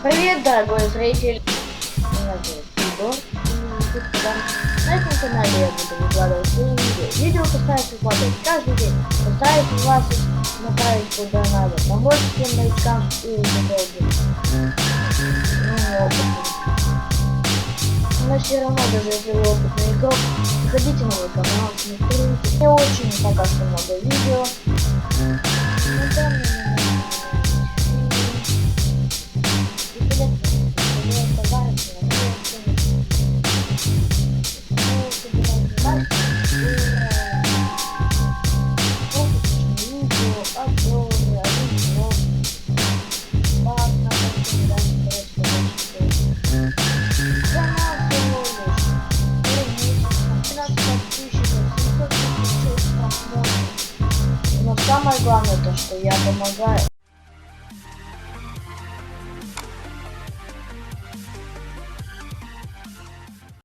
Привет, дорогой зритель! Меня зовут Егор, на этом канале я буду выкладывать свои видео. Видео постараюсь выкладывать каждый день. Постараюсь вас направить куда надо. Помочь всем новичкам и удобным. Но все равно, даже если вы опытный игрок, заходите на мой канал, смотрите. Не очень пока что много видео. Но самое главное то, что я помогаю.